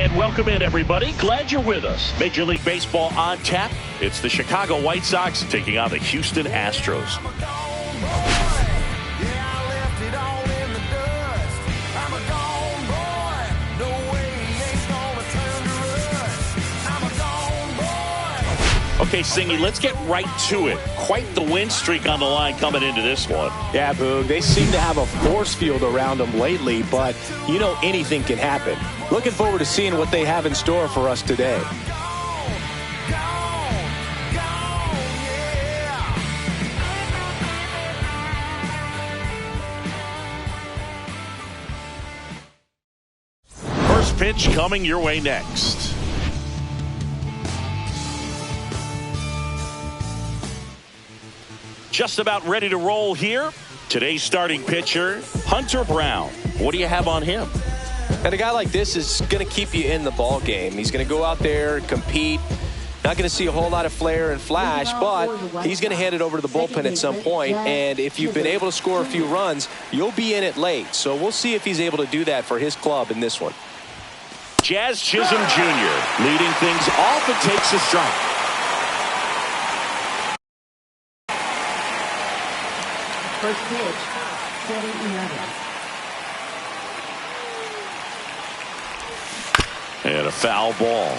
And welcome in, everybody. Glad you're with us. Major League Baseball on tap. It's the Chicago White Sox taking on the Houston Astros. Okay, Singy, let's get right to it. Quite the win streak on the line coming into this one. Yeah, Boog, they seem to have a force field around them lately, but you know anything can happen. Looking forward to seeing what they have in store for us today. First pitch coming your way next. Just about ready to roll here. Today's starting pitcher, Hunter Brown. What do you have on him? And a guy like this is going to keep you in the ball game. He's going to go out there, compete. Not going to see a whole lot of flair and flash, but he's going to hand it over to the bullpen at some point. And if you've been able to score a few runs, you'll be in it late. So we'll see if he's able to do that for his club in this one. Jazz Chisholm Jr. leading things off and takes a strike. First pitch, 7-11. And a foul ball.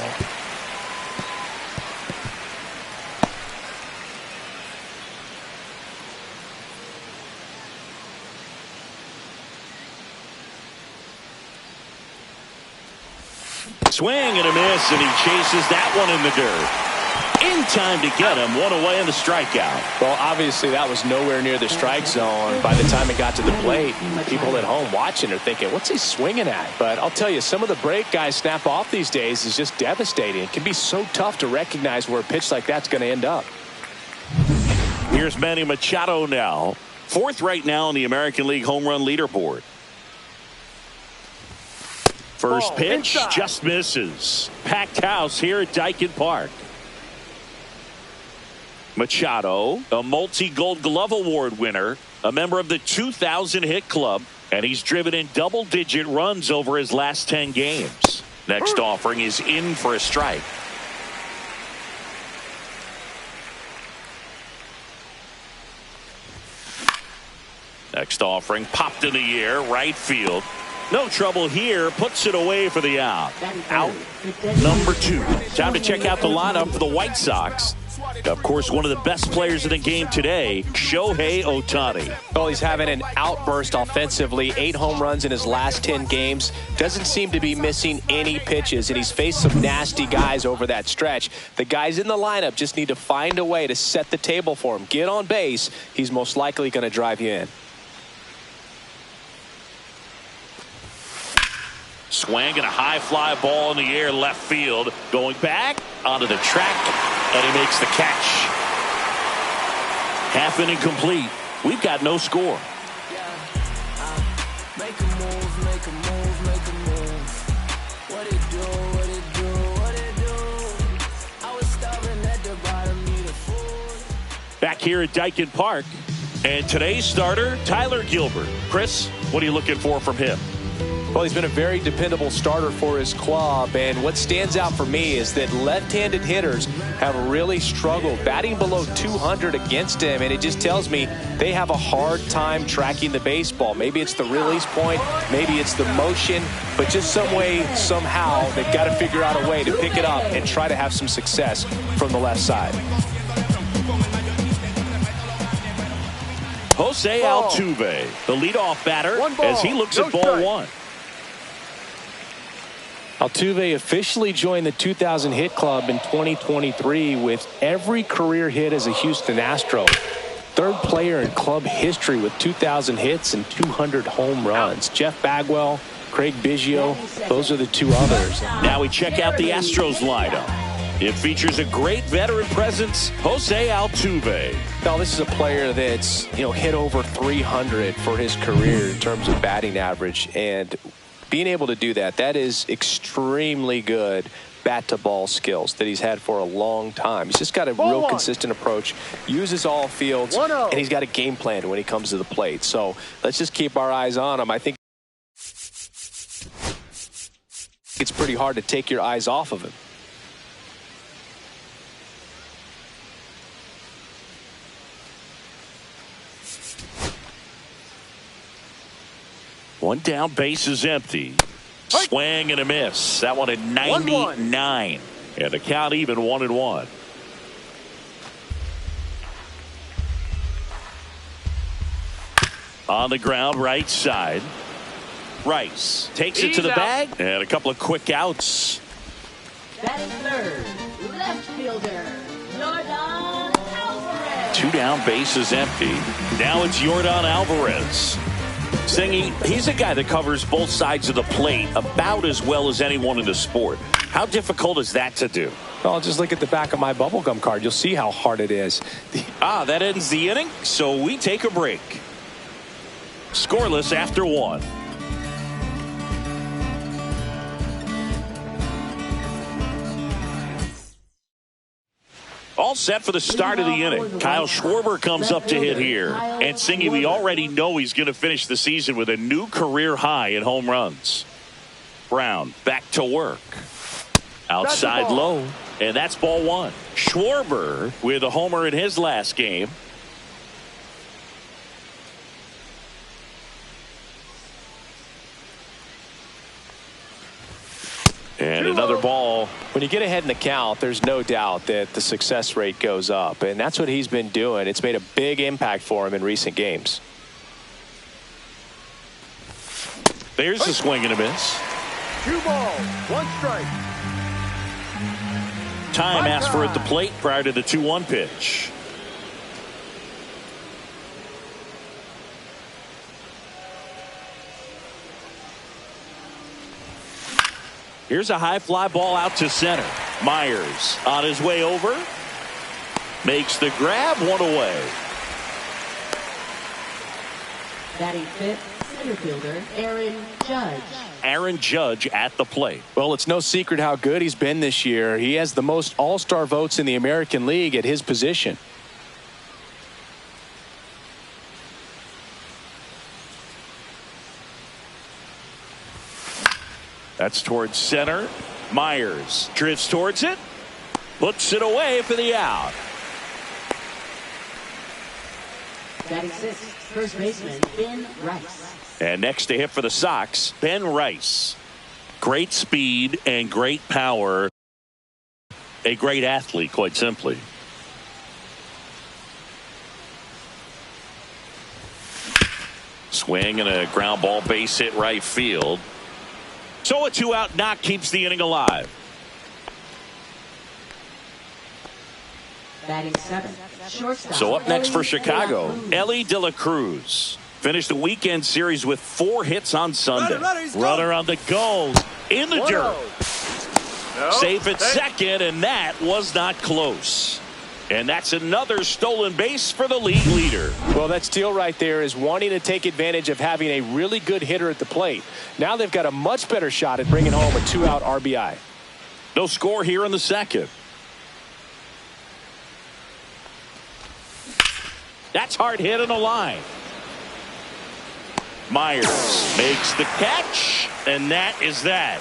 Swing and a miss, and he chases that one in the dirt. In time to get him, one away in the strikeout. Well, obviously that was nowhere near the strike zone by the time it got to the plate. People at home watching are thinking, what's he swinging at? But I'll tell you, some of the break guys snap off these days is just devastating. It can be so tough to recognize where a pitch like that's going to end up. Here's Manny Machado now. Fourth right now on the American League home run leaderboard. First pitch just misses. Packed house here at Daikin Park. Machado, a multi-Gold Glove Award winner, a member of the 2000 hit club, and he's driven in double-digit runs over his last 10 games. Next offering is in for a strike. Next offering popped in the air, right field. No trouble here, puts it away for the out. Out number 2. Time to check out the lineup for the White Sox. Of course, one of the best players in the game today, Shohei Ohtani. Well, he's having an outburst offensively. 8 home runs in his last 10 games. Doesn't seem to be missing any pitches, and he's faced some nasty guys over that stretch. The guys in the lineup just need to find a way to set the table for him. Get on base. He's most likely going to drive you in. Swing and a high fly ball in the air left field. Going back onto the track, and he makes the catch. Half inning complete. We've got no score. Make a move, make a move, make a move. What it do, what it do, what it do. I was starving at the bottom, need a food. Back here at Daikin Park. And today's starter, Tyler Gilbert. Chris, what are you looking for from him? Well, he's been a very dependable starter for his club, and what stands out for me is that left-handed hitters have really struggled batting below 200 against him, and it just tells me they have a hard time tracking the baseball. Maybe it's the release point, maybe it's the motion, but just some way, somehow, they've got to figure out a way to pick it up and try to have some success from the left side. Jose Altuve, the leadoff batter, as he looks at ball 1. Altuve officially joined the 2000 hit club in 2023 with every career hit as a Houston Astro. Third player in club history with 2,000 hits and 200 home runs. Jeff Bagwell, Craig Biggio, those are the 2 others. Now we check out the Astros lineup. It features a great veteran presence, Jose Altuve. Now, this is a player that's, hit over 300 for his career in terms of batting average, and being able to do that, that is extremely good bat-to-ball skills that he's had for a long time. He's just got a real consistent approach, uses all fields, and he's got a game plan when he comes to the plate. So let's just keep our eyes on him. I think it's pretty hard to take your eyes off of him. One down, base is empty. Swing and a miss. That one at 99. And the count even 1-1. On the ground, right side. Rice takes it to the bag. And a couple of quick outs. Batting third, left fielder, Yordan Alvarez. 2 down, base is empty. Now it's Yordan Alvarez. Singy, he's a guy that covers both sides of the plate about as well as anyone in the sport. How difficult is that to do? Well, just look at the back of my bubblegum card. You'll see how hard it is. That ends the inning, so we take a break. Scoreless after 1. All set for the start of the inning. Kyle Schwarber comes up to hit here. And Singy, we already know he's going to finish the season with a new career high in home runs. Brown back to work. Outside low. And that's ball 1. Schwarber with a homer in his last game. And another ball. When you get ahead in the count, there's no doubt that the success rate goes up. And that's what he's been doing. It's made a big impact for him in recent games. There's a swing and a miss. 2 balls, 1 strike. Time asked for at the plate prior to the 2-1 pitch. Here's a high fly ball out to center. Myers on his way over. Makes the grab, 1 away. Batting fifth, center fielder, Aaron Judge. Aaron Judge at the plate. Well, it's no secret how good he's been this year. He has the most all-star votes in the American League at his position. That's towards center. Myers drifts towards it. Puts it away for the out. Batting sixth, first baseman, Ben Rice. And next to hit for the Sox, Ben Rice. Great speed and great power. A great athlete, quite simply. Swing and a ground ball, base hit right field. So a 2-out knock keeps the inning alive. Batting seventh, shortstop. So up next for Chicago, Elly De La Cruz. Finished the weekend series with 4 hits on Sunday. Runner on the goal. In the dirt. Safe at second, and that was not close. And that's another stolen base for the league leader. Well, that steal right there is wanting to take advantage of having a really good hitter at the plate. Now they've got a much better shot at bringing home a 2-out RBI. No score here in the second. That's hard hit in a line. Myers makes the catch, and that is that.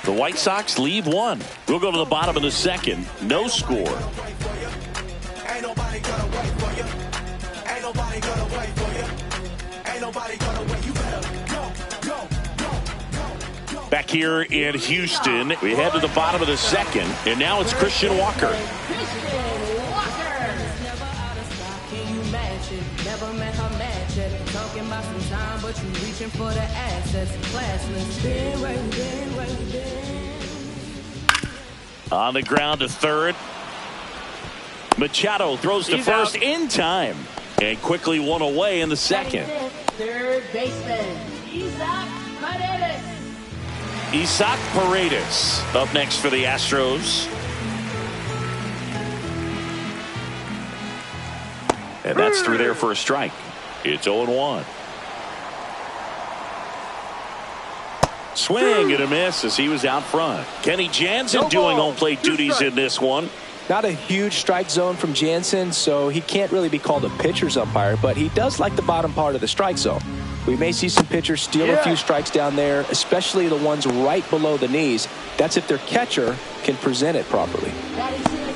The White Sox leave 1. We'll go to the bottom of the second. No score. Ain't nobody gonna wait for you. Ain't nobody gonna wait for you. Ain't nobody gonna wait. You better go. Back here in Houston, we head to the bottom of the second, and now it's Christian Walker. Christian Walker. Never out of stock, can you match it? Never met her match it. Talking about some time, but you reaching for the assets. Classless. Been waiting. On the ground to third. Machado throws to first in time. And quickly 1 away in the second. Third baseman, Isaac Paredes. Isaac Paredes up next for the Astros. And that's through there for a strike. It's 0-1. Swing and a miss as he was out front. Kenny Jansen doing home plate duties in this one. Not a huge strike zone from Jansen, so he can't really be called a pitcher's umpire, but he does like the bottom part of the strike zone. We may see some pitchers steal a few strikes down there, especially the ones right below the knees. That's if their catcher can present it properly.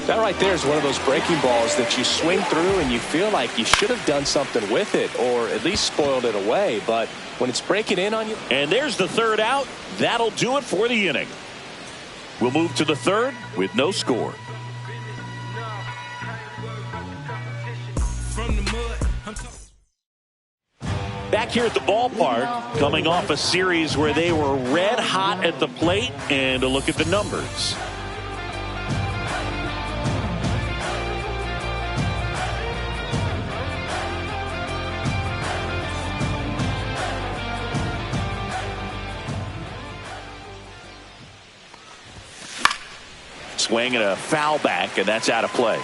That right there is one of those breaking balls that you swing through and you feel like you should have done something with it or at least spoiled it away. But when it's breaking in on you. And there's the third out. That'll do it for the inning. We'll move to the third with no score. Back here at the ballpark, coming off a series where they were red hot at the plate, and a look at the numbers. Swing and a foul back, and that's out of play.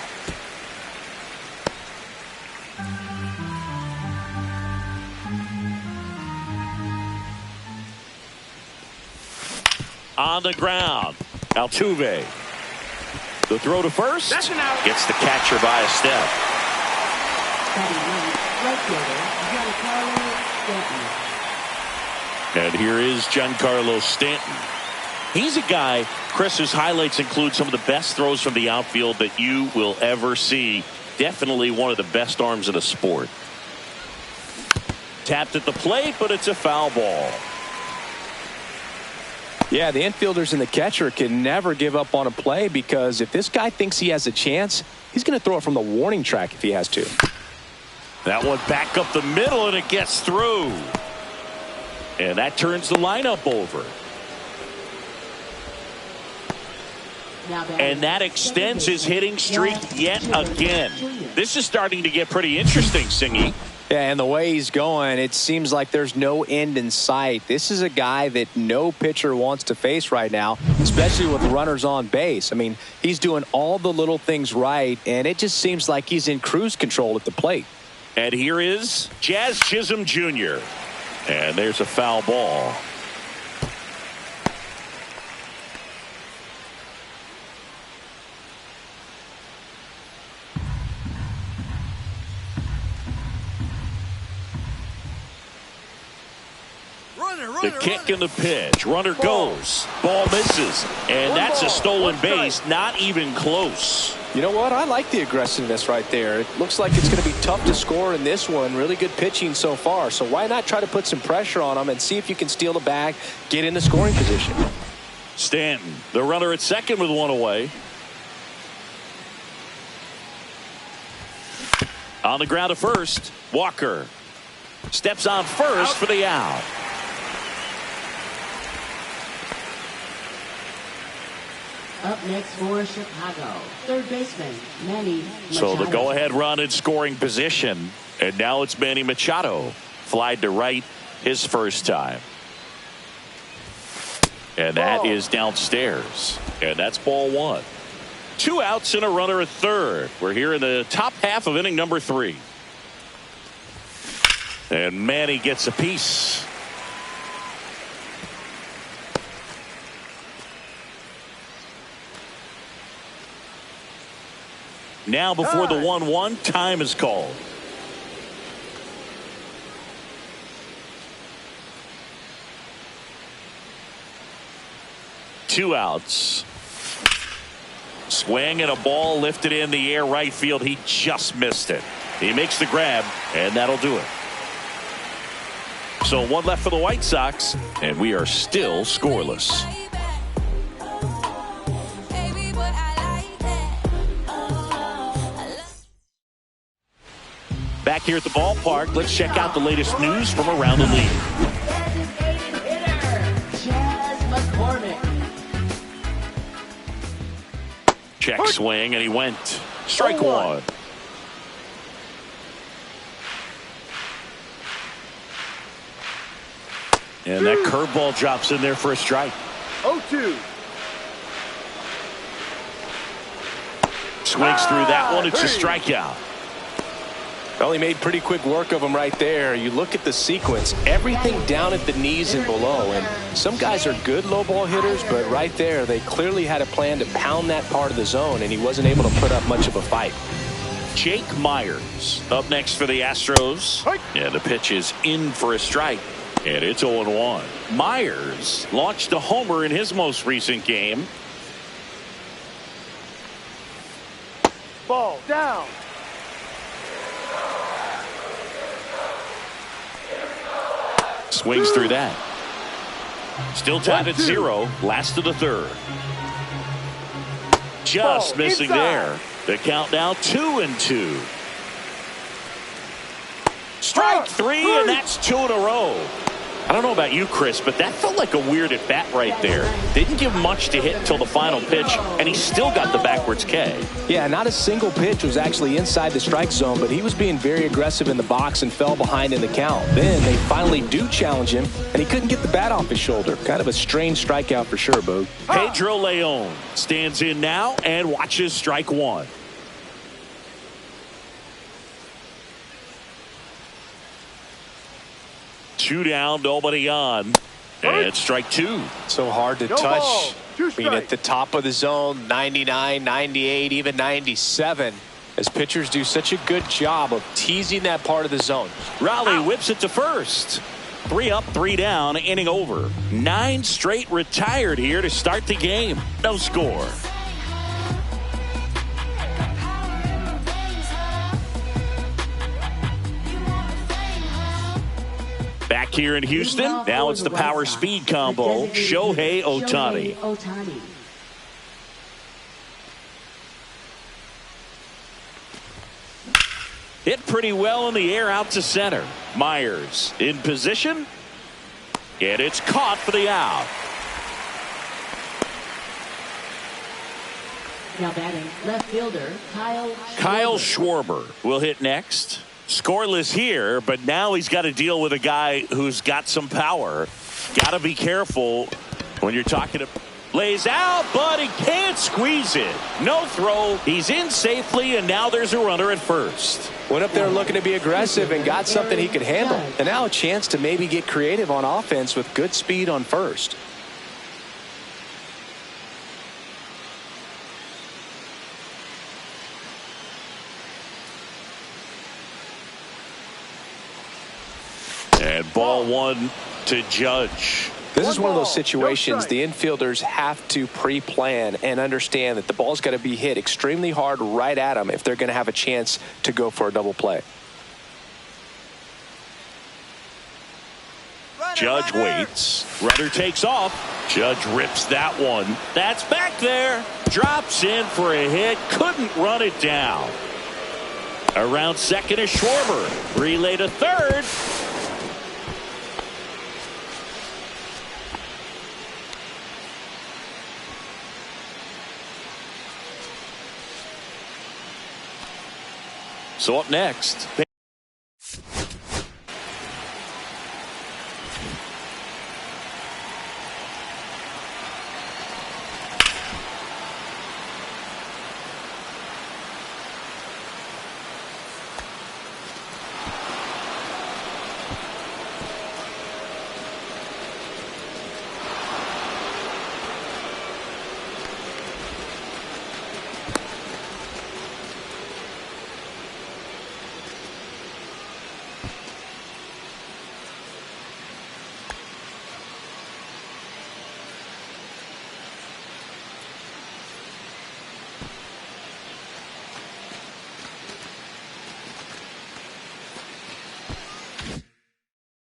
On the ground, Altuve. The throw to first. Gets the catcher by a step. And here is Giancarlo Stanton. He's a guy, Chris, whose highlights include some of the best throws from the outfield that you will ever see. Definitely one of the best arms in the sport. Tapped at the plate, but it's a foul ball. Yeah, the infielders and the catcher can never give up on a play because if this guy thinks he has a chance, he's going to throw it from the warning track if he has to. That one back up the middle, and it gets through. And that turns the lineup over. And that extends his hitting streak yet again. This is starting to get pretty interesting, Singy. Yeah, and the way he's going, it seems like there's no end in sight. This is a guy that no pitcher wants to face right now, especially with runners on base. I mean, he's doing all the little things right, and it just seems like he's in cruise control at the plate. And here is Jazz Chisholm Jr. And there's a foul ball. The kick and the pitch. Runner goes. Ball misses. And that's a stolen base. Not even close. You know what? I like the aggressiveness right there. It looks like it's going to be tough to score in this one. Really good pitching so far. So why not try to put some pressure on them and see if you can steal the bag, get in the scoring position. Stanton, the runner at second with one away. On the ground to first. Walker steps on first for the out. Up next for Chicago, third baseman Manny Machado. So the go-ahead run in scoring position, and now it's Manny Machado. Flied to right his first time. And that is downstairs. And that's ball one. 2 outs and a runner at third. We're here in the top half of inning number 3. And Manny gets a piece. Now before the 1-1, time is called. Two outs. Swing and a ball lifted in the air right field. He just missed it. He makes the grab, and that'll do it. So 1 left for the White Sox, and we are still scoreless. Back here at the ballpark, let's check out the latest news from around the league. Check swing, and he went. Strike one. And that curveball drops in there for a strike. 0-2. Swings through that one. It's a strikeout. Well, he made pretty quick work of him right there. You look at the sequence, everything down at the knees and below. And some guys are good low ball hitters, but right there, they clearly had a plan to pound that part of the zone, and he wasn't able to put up much of a fight. Jake Myers up next for the Astros. Yeah, the pitch is in for a strike. And it's 0-1. Myers launched a homer in his most recent game. Ball down. Swings through that. Still tied at 0. Last of the third. Just missing there. The count now 2-2. Strike 3, and that's 2 in a row. I don't know about you, Chris, but that felt like a weird at bat right there. Didn't give much to hit until the final pitch, and he still got the backwards K. Yeah, not a single pitch was actually inside the strike zone, but he was being very aggressive in the box and fell behind in the count. Then they finally do challenge him, and he couldn't get the bat off his shoulder. Kind of a strange strikeout for sure, Boog. Pedro Leon stands in now and watches strike 1. Two down, nobody on. And it's strike 2. So hard to touch. I mean, at the top of the zone, 99, 98, even 97. As pitchers do such a good job of teasing that part of the zone. Raleigh whips it to first. 3 up, 3 down, inning over. 9 straight retired here to start the game. No score. Back here in Houston, now it's the power speed combo, Shohei Ohtani. Hit pretty well in the air out to center. Myers in position, and it's caught for the out. Now batting, left fielder Kyle Schwarber will hit next. Scoreless here, but now he's got to deal with a guy who's got some power. Got to be careful when you're talking to. Lays out, but he can't squeeze it. No throw. He's in safely, and now there's a runner at first. Went up there looking to be aggressive and got something he could handle. And now a chance to maybe get creative on offense with good speed on first. And ball 1 to Judge. This is one of those situations the infielders have to pre-plan and understand that the ball's got to be hit extremely hard right at them if they're going to have a chance to go for a double play. Judge waits. Runner takes off. Judge rips that one. That's back there. Drops in for a hit. Couldn't run it down. Around second is Schwarber. Relay to third. So up next.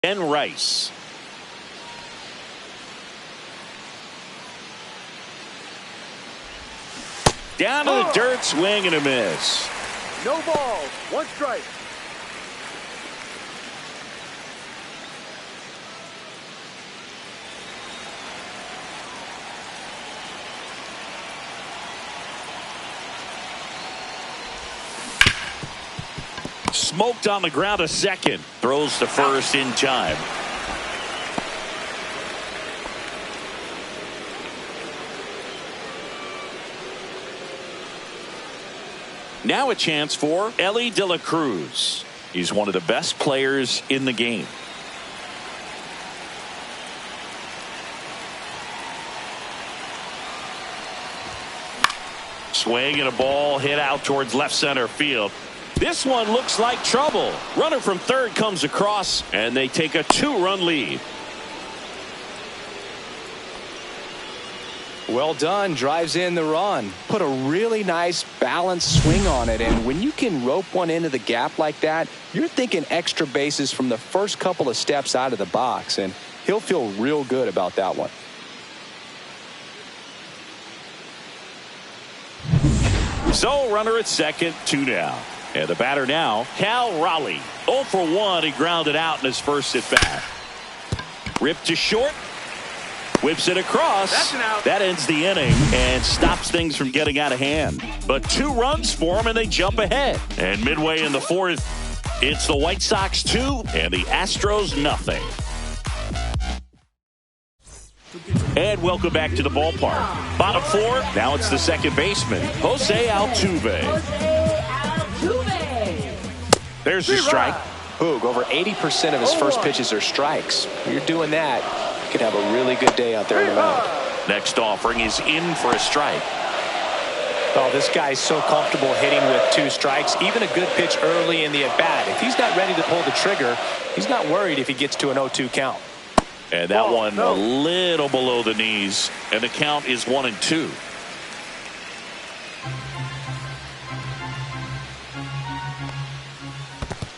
And Rice. Down to the dirt, swing and a miss. No ball, 1 strike. Smoked on the ground a second. Throws to first in time. Now a chance for Ellie De La Cruz. He's one of the best players in the game. Swing and a ball hit out towards left center field. This one looks like trouble. Runner from third comes across, and they take a 2-run lead. Well done, drives in the run. Put a really nice balanced swing on it, and when you can rope one into the gap like that, you're thinking extra bases from the first couple of steps out of the box, and he'll feel real good about that one. So runner at second, 2 down. And the batter now, Cal Raleigh. 0 for 1, he grounded out in his first at bat. Ripped to short. Whips it across. That's an out. That ends the inning and stops things from getting out of hand. But 2 runs for them, and they jump ahead. And midway in the fourth, it's the White Sox 2 and the Astros nothing. And welcome back to the ballpark. Bottom 4, now it's the second baseman, Jose Altuve. There's the strike. Boog, over 80% of his first pitches are strikes. When you're doing that, you could have a really good day out there in the mound. Next offering is in for a strike. Oh, this guy's so comfortable hitting with 2 strikes. Even a good pitch early in the at-bat. If he's not ready to pull the trigger, he's not worried if he gets to an 0-2 count. And that one a little below the knees, and the count is 1-2.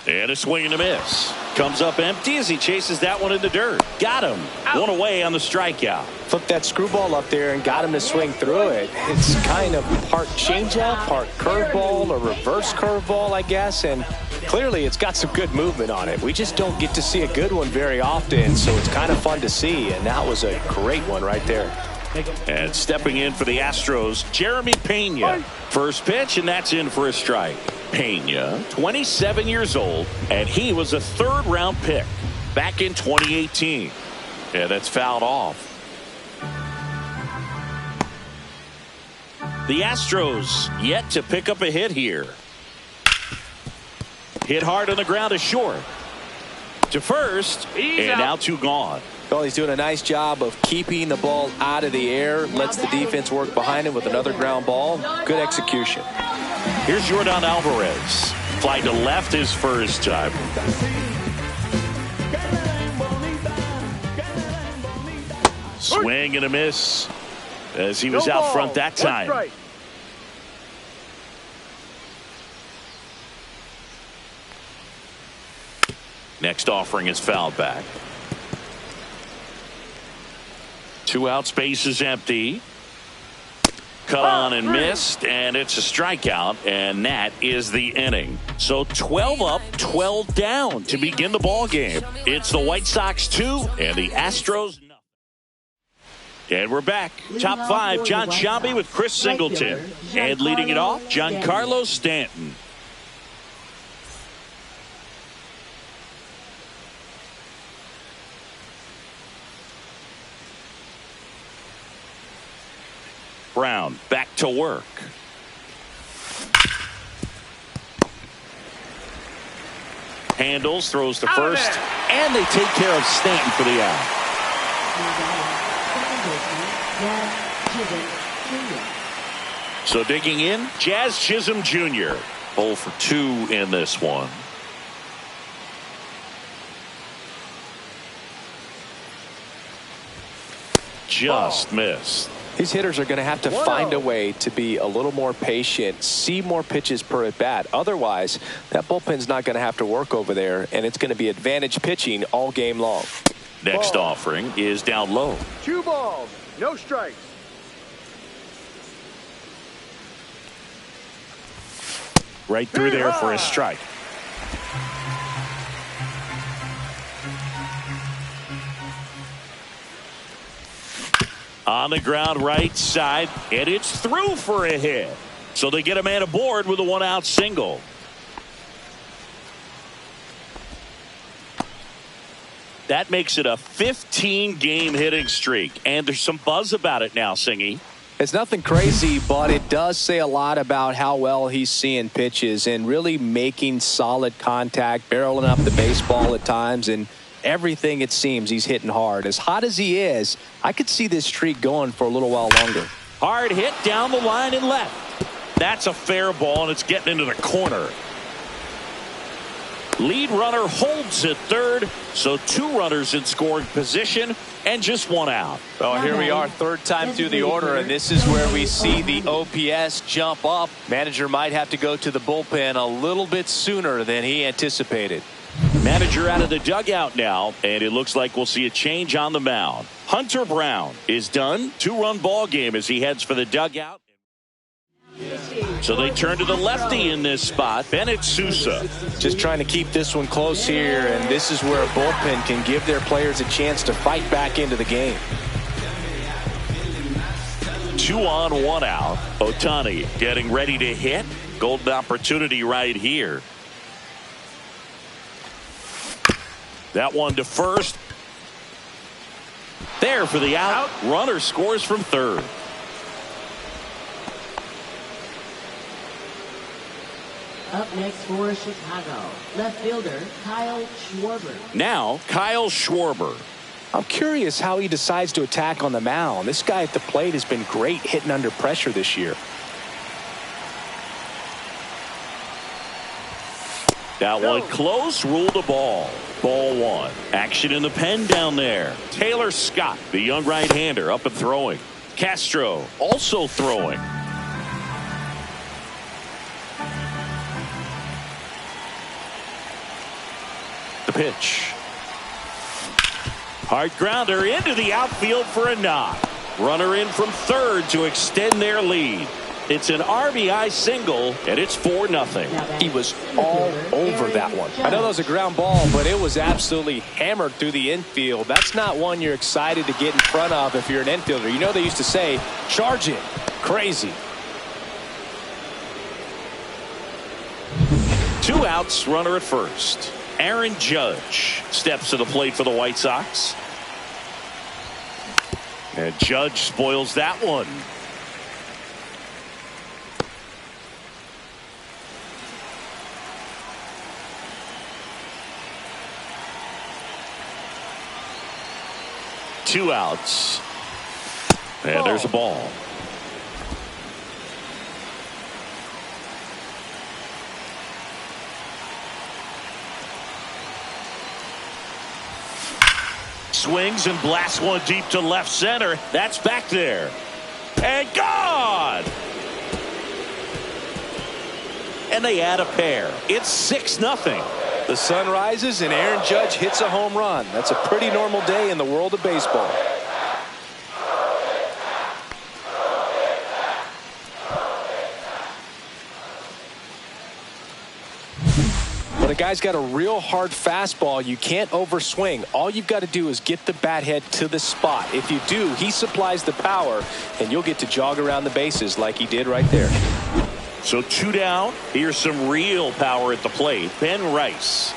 And a swing and a miss. Comes up empty as he chases that one in the dirt. Got him. One away on the strikeout. Flipped that screwball up there and got him to swing through it. It's kind of part changeup, part curveball, or reverse curveball, I guess. And clearly it's got some good movement on it. We just don't get to see a good one very often, so it's kind of fun to see. And that was a great one right there. And stepping in for the Astros, Jeremy Pena. First pitch, and that's in for a strike. Pena, 27 years old, and he was a 3rd-round pick back in 2018. And that's fouled off. The Astros yet to pick up a hit here. Hit hard on the ground to short. To first, and now 2 gone. Well, he's doing a nice job of keeping the ball out of the air. Lets the defense work behind him with another ground ball. Good execution. Here's Yordan Alvarez. Fly to left his first time. Swing and a miss as he was out front that time. Next offering is fouled back. 2 outs, base is empty. Cut on and missed, and it's a strikeout, and that is the inning. So 12 up, 12 down to begin the ball game. It's the White Sox 2 and the Astros nothing. And we're back. Top 5, John Sciambi with Chris Singleton. And leading it off, Giancarlo Stanton. Brown back to work. Handles, throws to first, and they take care of Stanton for the out. So digging in, Jazz Chisholm Jr. 0 for 2 in this one. Just missed. These hitters are going to have to find a way to be a little more patient, see more pitches per at bat. Otherwise, that bullpen's not going to have to work over there, and it's going to be advantage pitching all game long. Next offering is down low. 2 balls, no strikes. Right through there for a strike. On the ground right side, and it's through for a hit. So they get a man aboard with a 1-out single. That makes it a 15-game hitting streak, and there's some buzz about it now, Singy. It's nothing crazy, but it does say a lot about how well he's seeing pitches and really making solid contact, barreling up the baseball at times, and everything it seems he's hitting hard. As hot as he is, I could see this streak going for a little while longer. Hard hit down the line and left. That's a fair ball, and it's getting into the corner. Lead runner holds at third, so 2 runners in scoring position and just 1 out. Well, here we are, third time through the order, and this is where we see the OPS jump up. Manager might have to go to the bullpen a little bit sooner than he anticipated. Manager out of the dugout now, and it looks like we'll see a change on the mound. Hunter Brown is done. 2-run ball game as he heads for the dugout. So they turn to the lefty in this spot, Bennett Sousa. Just trying to keep this one close here, and this is where a bullpen can give their players a chance to fight back into the game. 2 on, 1 out. Ohtani getting ready to hit. Golden opportunity right here. That one to first. There for the out. Runner scores from third. Up next for Chicago, left fielder Kyle Schwarber. Now, Kyle Schwarber. I'm curious how he decides to attack on the mound. This guy at the plate has been great hitting under pressure this year. That one close, ruled a ball. Ball 1. Action in the pen down there. Taylor Scott, the young right-hander, up and throwing. Castro also throwing. The pitch. Hard grounder into the outfield for a knock. Runner in from third to extend their lead. It's an RBI single, and it's 4-0. He was all over that one. I know that was a ground ball, but it was absolutely hammered through the infield. That's not one you're excited to get in front of if you're an infielder. You know they used to say, charge it. Crazy. 2 outs, runner at first. Aaron Judge steps to the plate for the White Sox. And Judge spoils that one. Two outs. And there's a ball. Swings and blasts one deep to left center. That's back there. And gone! And they add a pair. It's 6-0. The sun rises and Aaron Judge hits a home run. That's a pretty normal day in the world of baseball. When a guy's got a real hard fastball, you can't overswing. All you've got to do is get the bat head to the spot. If you do, he supplies the power, and you'll get to jog around the bases like he did right there. So 2 down. Here's some real power at the plate. Ben Rice.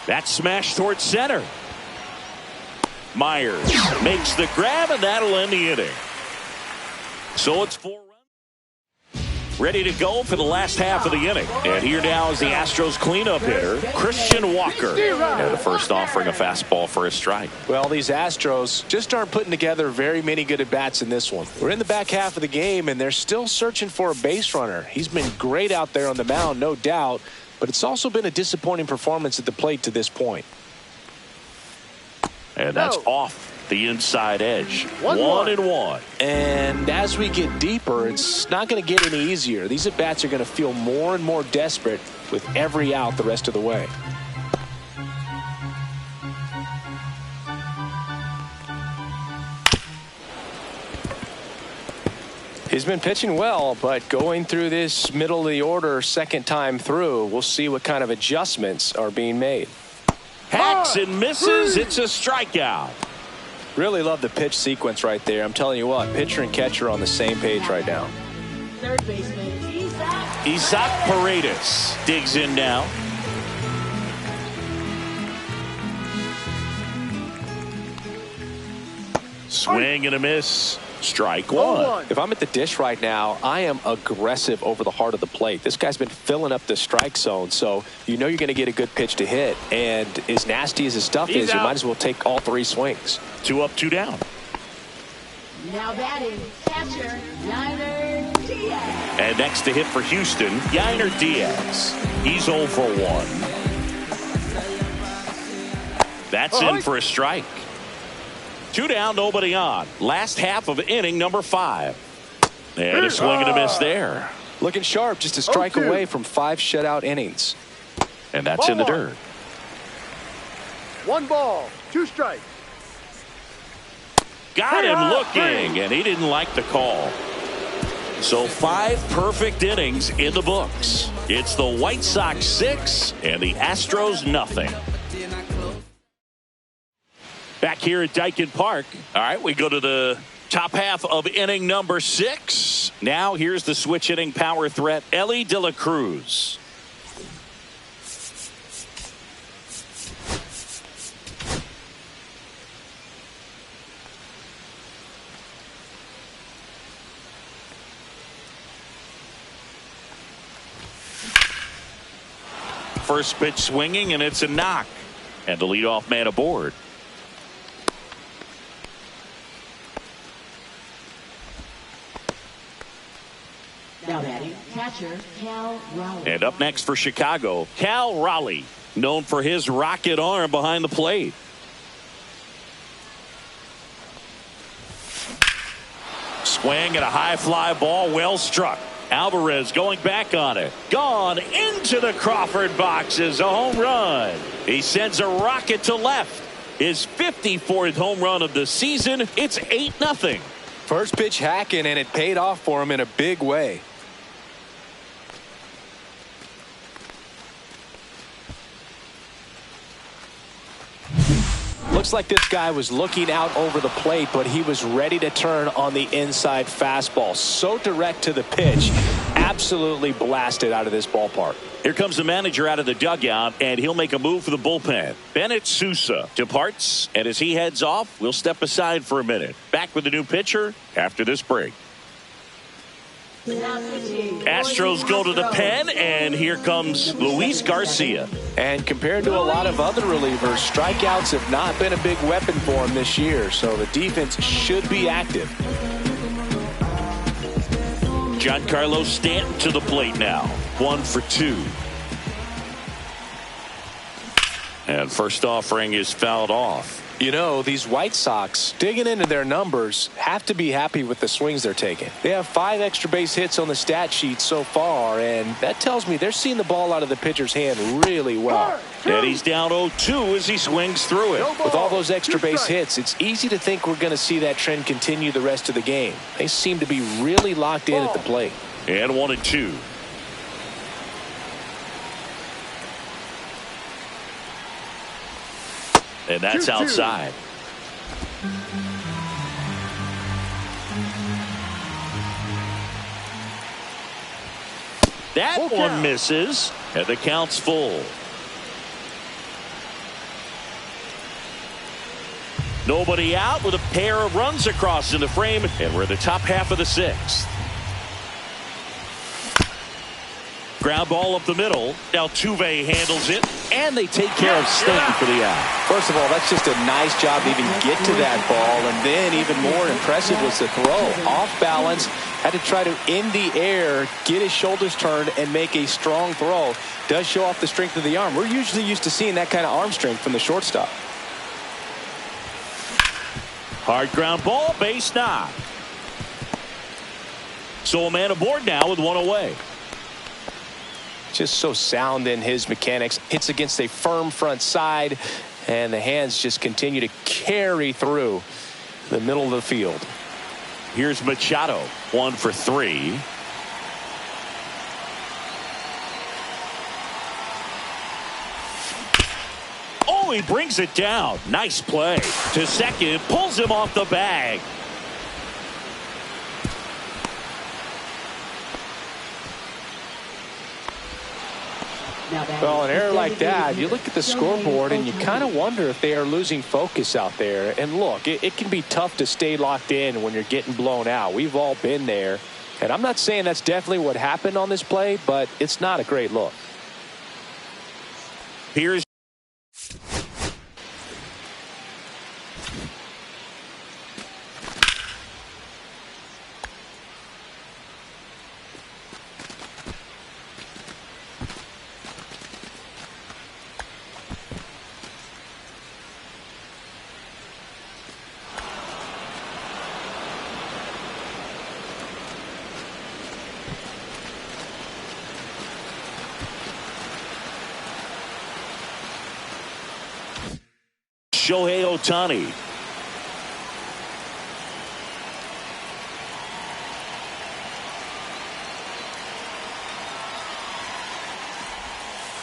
That smash towards center. Myers makes the grab, and that'll end the inning. So it's 4 runs. Ready to go for the last half of the inning. And here now is the Astros cleanup hitter, Christian Walker. And the first offering a fastball for a strike. Well, these Astros just aren't putting together very many good at-bats in this one. We're in the back half of the game, and they're still searching for a base runner. He's been great out there on the mound, no doubt, but it's also been a disappointing performance at the plate to this point. And that's off the inside edge. 1-1. And as we get deeper, it's not going to get any easier. These at-bats are going to feel more and more desperate with every out the rest of the way. He's been pitching well, but going through this middle of the order second time through, we'll see what kind of adjustments are being made. Hacks and misses. It's a strikeout. Really love the pitch sequence right there. I'm telling you what, pitcher and catcher are on the same page right now. Third baseman, Isaac Paredes digs in now. Swing and a miss. Strike one. If I'm at the dish right now, I am aggressive over the heart of the plate. This guy's been filling up the strike zone, so you know you're going to get a good pitch to hit. And as nasty as his stuff is, you might as well take all 3 swings. 2 up, 2 down. Now batting, catcher, Nyler And next to hit for Houston, Yainer Diaz. He's 0 for 1. That's in for a strike. 2 down, nobody on. Last half of inning number 5. And a swing and a miss there. Looking sharp, just a strike away from 5 shutout innings. And that's in the dirt. 1 ball, 2 strikes. Got him looking, and he didn't like the call. So 5 perfect innings in the books. It's the White Sox 6 and the Astros nothing. Back here at Dyken Park. All right, we go to the top half of inning number 6. Now here's the switch hitting power threat, Elly De La Cruz. First pitch swinging, and it's a knock. And the leadoff man aboard. Now batting, catcher Cal Raleigh. And up next for Chicago, Cal Raleigh, known for his rocket arm behind the plate. Swing and a high fly ball, well struck. Alvarez going back on it. Gone into the Crawford boxes. A home run. He sends a rocket to left. His 54th home run of the season. It's 8-0. First pitch hacking, and it paid off for him in a big way. Looks like this guy was looking out over the plate, but he was ready to turn on the inside fastball. So direct to the pitch. Absolutely blasted out of this ballpark. Here comes the manager out of the dugout, and he'll make a move for the bullpen. Bennett Sousa departs, and as he heads off, we'll step aside for a minute. Back with the new pitcher after this break. Astros go to the pen, and here comes Luis Garcia. And compared to a lot of other relievers, strikeouts have not been a big weapon for him this year, so the defense should be active. Giancarlo Stanton to the plate now. 1 for 2. And first offering is fouled off. You know, these White Sox, digging into their numbers, have to be happy with the swings they're taking. They have 5 extra base hits on the stat sheet so far, and that tells me they're seeing the ball out of the pitcher's hand really well. And he's down 0-2 as he swings through it. With all those extra base hits, it's easy to think we're going to see that trend continue the rest of the game. They seem to be really locked in at the plate. And 1-2. And that's outside. That one misses, and the count's full. Nobody out with a pair of runs across in the frame, and we're in the top half of the 6th. Ground ball up the middle. Altuve handles it, and they take care of Stanton for the out. First of all, that's just a nice job to even get to that ball, and then even more impressive was the throw. Off balance, had to try to, in the air, get his shoulders turned and make a strong throw. Does show off the strength of the arm. We're usually used to seeing that kind of arm strength from the shortstop. Hard ground ball, base knock. So a man aboard now with 1 away. Just so sound in his mechanics. Hits against a firm front side, and the hands just continue to carry through the middle of the field. Here's Machado, 1 for 3. Oh, he brings it down. Nice play. To second, pulls him off the bag. Well, an error like that, you look at the scoreboard and you kind of wonder if they are losing focus out there. And look, it can be tough to stay locked in when you're getting blown out. We've all been there. And I'm not saying that's definitely what happened on this play, but it's not a great look. Here's Shohei Ohtani.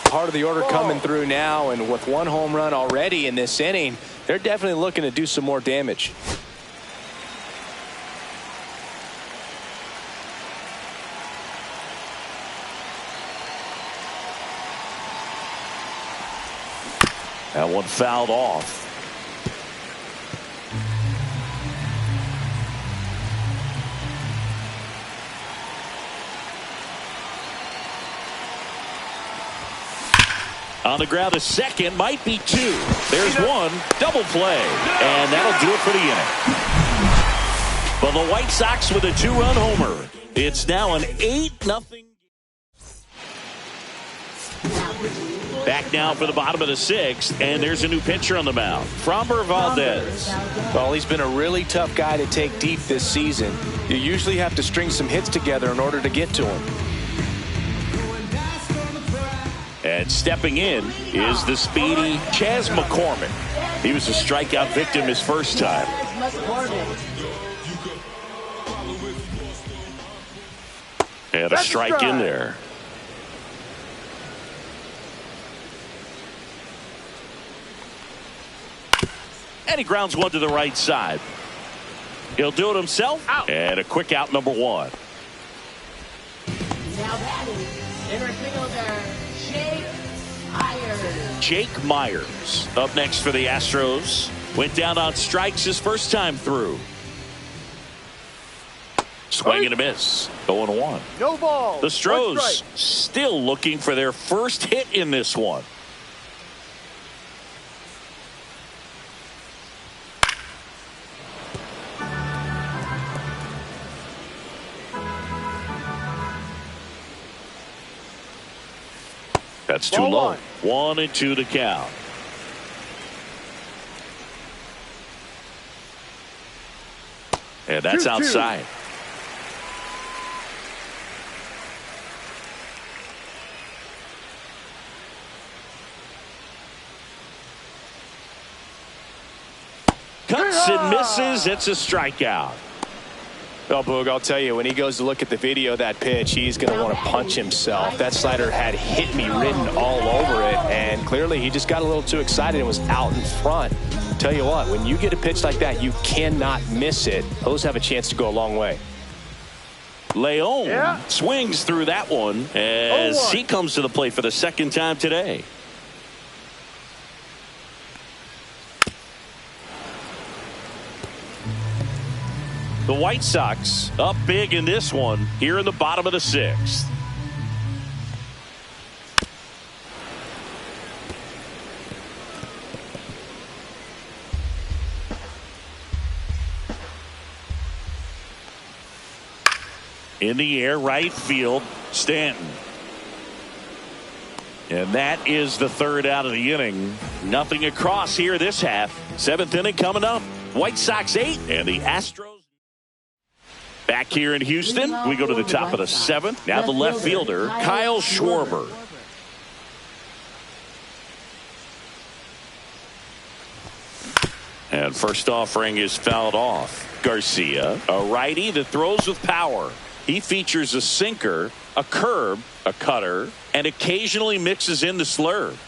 Part of the order coming through now, and with one home run already in this inning, they're definitely looking to do some more damage. That one fouled off. On the ground, a second, might be two. There's one, double play, and that'll do it for the inning. But the White Sox with a two-run homer. It's now an 8-0. Back now for the bottom of the sixth, and there's a new pitcher on the mound, Framber Valdez. Well, he's been a really tough guy to take deep this season. You usually have to string some hits together in order to get to him. And stepping in is the speedy Chas McCormick. He was a strikeout victim his first time. And a strike in there. And he grounds one to the right side. He'll do it himself. Out. And a quick out, number one. Now batting, center fielder, Jake Myers up next for the Astros. Went down on strikes his first time through. Swing and a miss. 0-1. No ball. The Astros still looking for their first hit in this one. That's too low. 1-2 to count. And that's outside. Cuts and misses. It's a strikeout. Well, Boog, I'll tell you, when he goes to look at the video of that pitch, he's going to want to punch himself. That slider had hit me written all over it, and clearly he just got a little too excited and was out in front. Tell you what, when you get a pitch like that, you cannot miss it. Those have a chance to go a long way. Leon swings through that one as he comes to the plate for the second time today. The White Sox up big in this one here in the bottom of the sixth. In the air, right field, Stanton. And that is the third out of the inning. Nothing across here this half. Seventh inning coming up. White Sox 8 and the Astros. Back here in Houston, we go to the top of the seventh. Now the left fielder, Kyle Schwarber. And first offering is fouled off. Garcia, a righty that throws with power. He features a sinker, a curve, a cutter, and occasionally mixes in the slurve.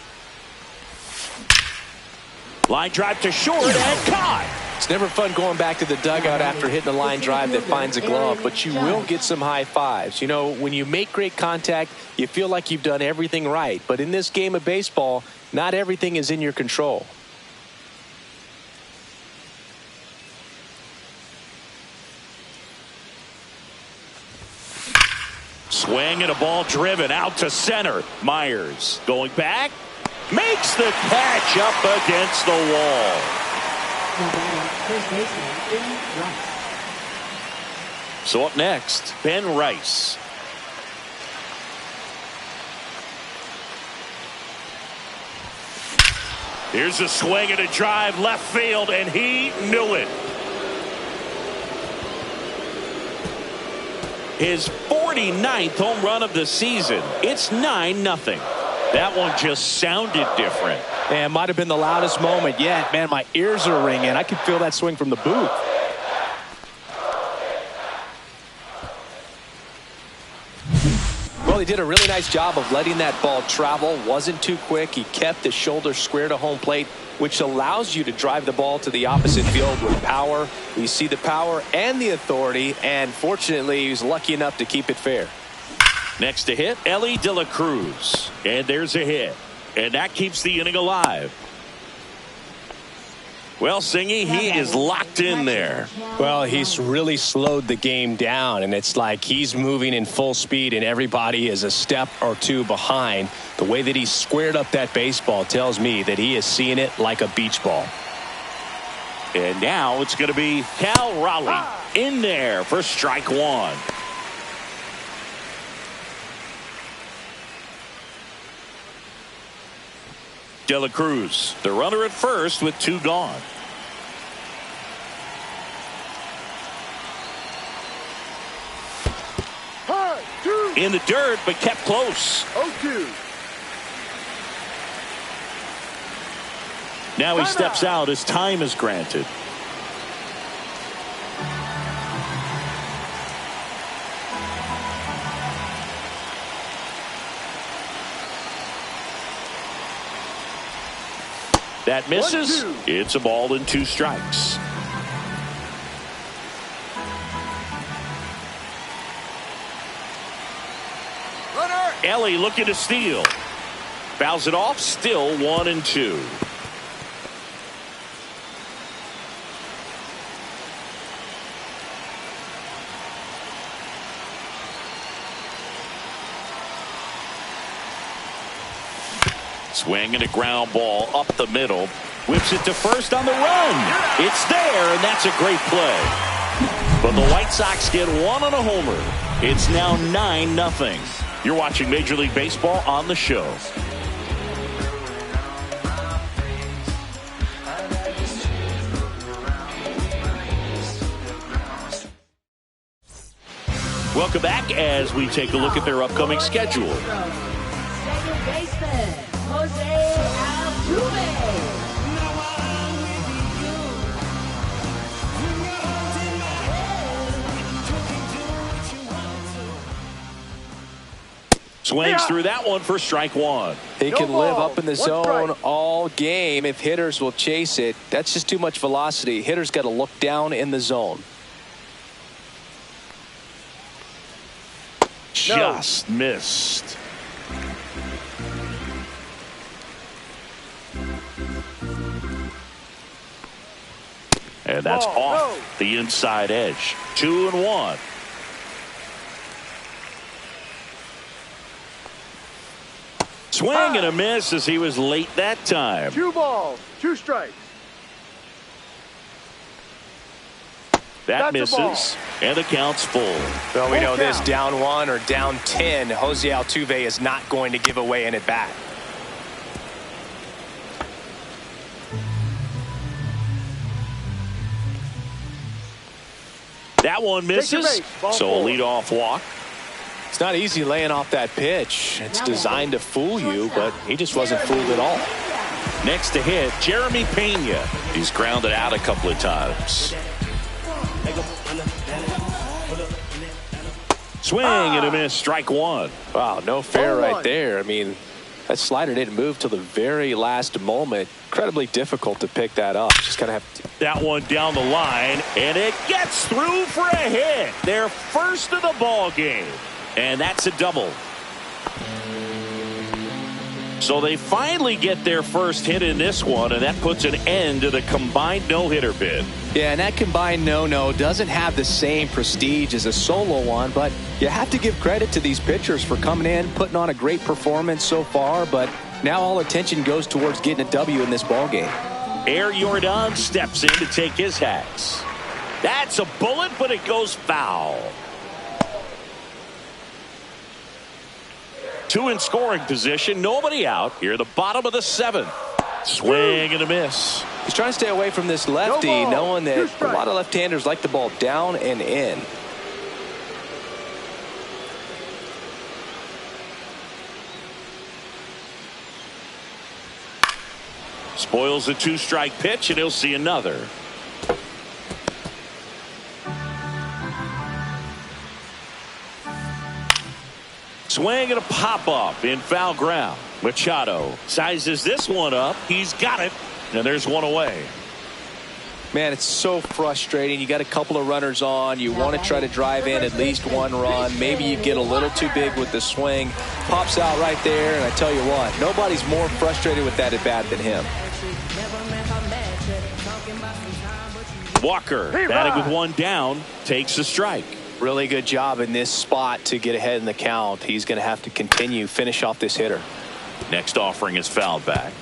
Line drive to short and caught. It's never fun going back to the dugout after hitting a line drive that finds a glove, but you will get some high fives. You know, when you make great contact, you feel like you've done everything right. But in this game of baseball, not everything is in your control. Swing and a ball driven out to center. Myers going back, makes the catch up against the wall. First baseman, Ben Rice. So up next, Ben Rice. Here's a swing and a drive left field, and he knew it. His 49th home run of the season. It's 9-0. That one just sounded different. And might have been the loudest moment yet. Man, my ears are ringing. I can feel that swing from the booth. Well, he did a really nice job of letting that ball travel. Wasn't too quick. He kept the shoulder square to home plate, which allows you to drive the ball to the opposite field with power. You see the power and the authority, and fortunately, he was lucky enough to keep it fair. Next to hit, Elly De La Cruz. And there's a hit. And that keeps the inning alive. Well, Singy, he is locked in there. Well, he's really slowed the game down, and it's like he's moving in full speed, and everybody is a step or two behind. The way that he squared up that baseball tells me that he is seeing it like a beach ball. And now it's going to be Cal Raleigh in there for strike one. De La Cruz, the runner at first with two gone. In the dirt, but kept close. 0-2. Now he steps out as time is granted. That misses. 1-2. It's a ball and two strikes. Runner. Elly looking to steal. Fouls it off. Still 1-2. Swing and a ground ball up the middle. Whips it to first on the run. It's there, and that's a great play. But the White Sox get one on a homer. It's now 9-0. You're watching Major League Baseball on the show. Welcome back as we take a look at their upcoming schedule. Second baseman, Jose Altuve. Swings through that one for strike one. He No can live ball. up in the One zone strike. all game if hitters will chase it. That's just too much velocity. Hitters got to look down in the zone. Just missed. And that's Ball. off the inside edge. 2-1. Swing and a miss as he was late that time. 2 balls, 2 strikes. That That's a ball. misses. And the count's full. Well, we know Full this, count. down 1 or down 10, Jose Altuve is not going to give away an at-bat. That one your misses. base. Ball So a four. leadoff walk. It's not easy laying off that pitch. It's designed to fool you, but he just wasn't fooled at all. Next to hit, Jeremy Pena. He's grounded out a couple of times. Swing and a miss, strike one. Wow, no fair 0-1. right there. I mean, that slider didn't move till the very last moment. Incredibly difficult to pick that up. Just kind of have to. That one down the line, and it gets through for a hit. Their first of the ball game, and that's a double. So they finally get their first hit in this one, and that puts an end to the combined no-hitter bid. Yeah, and that combined no-no doesn't have the same prestige as a solo one, but you have to give credit to these pitchers for coming in, putting on a great performance so far, but now all attention goes towards getting a W in this ball game. Air Jordan steps in to take his hacks. That's a bullet, but it goes foul. 2 in scoring position, nobody out. Here, the bottom of the 7th. Swing and a miss. He's trying to stay away from this lefty, No ball. knowing that 2 a strikes. lot of left-handers like the ball down and in. Spoils the 2-strike pitch, and he'll see another. Swing and a pop-up in foul ground. Machado sizes this one up. He's got it, and there's one away. Man, it's so frustrating. You got a couple of runners on. You want to try to drive in at least one run. Maybe you get a little too big with the swing. Pops out right there, and I tell you what, nobody's more frustrated with that at bat than him. Walker, batting with one down, takes a strike. Really good job in this spot to get ahead in the count. He's going to have to continue, finish off this hitter. Next offering is fouled back.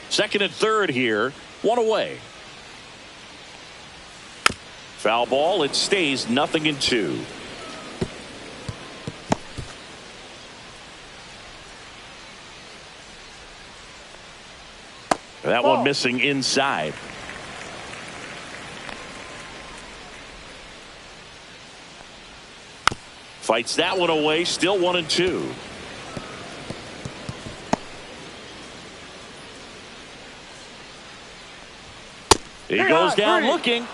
Second and third here, one away. Foul ball, it stays 0-2. That one missing inside. Fights that one away, still 1-2. He goes down looking.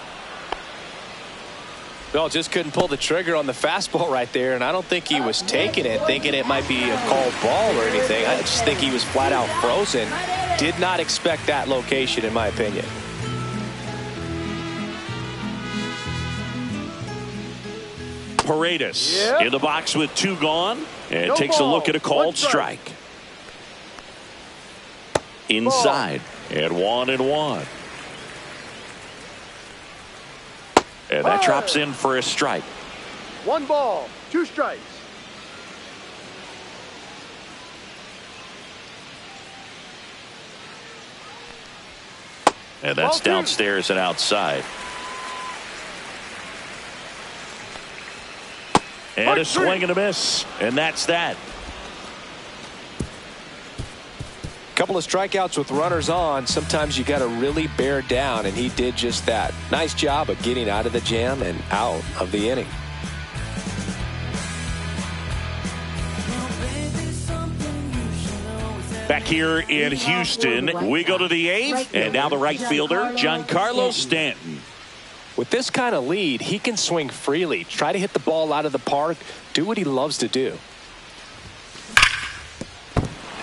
Well, just couldn't pull the trigger on the fastball right there, and I don't think he was taking it, thinking it might be a called ball or anything. I just think he was flat out frozen. Did not expect that location, in my opinion. Paredes in the box with 2 gone, and takes a look at a called strike. Inside, and 1-1. And that drops in for a strike. 1 ball, 2 strikes. And that's downstairs and outside. And a swing and a miss. And that's that. Couple of strikeouts with runners on. Sometimes you got to really bear down, and he did just that. Nice job of getting out of the jam and out of the inning. Back here in Houston, we go to the 8th, and now the right fielder, Giancarlo Stanton. With this kind of lead, he can swing freely, try to hit the ball out of the park, do what he loves to do.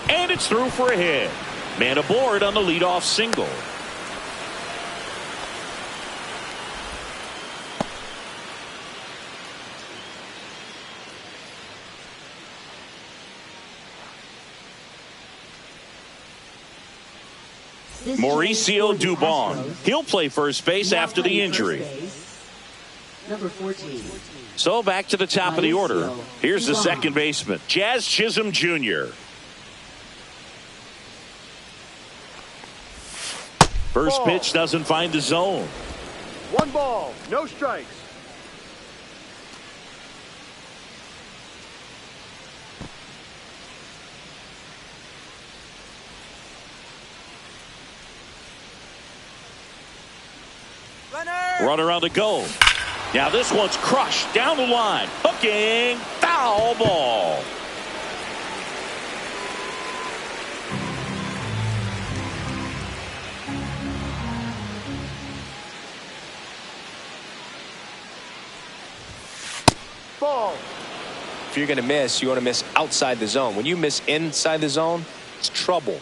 And it's through for a hit. Man aboard on the leadoff single. Mauricio Dubon. He'll play first base after the injury. Number 14. So back to the top of the order. Here's the second baseman, Jazz Chisholm Jr. First pitch doesn't find the zone. 1 ball, no strikes. Runner on the go. Now this one's crushed down the line. Hooking, foul ball. Ball. If you're going to miss, you want to miss outside the zone. When you miss inside the zone, it's trouble.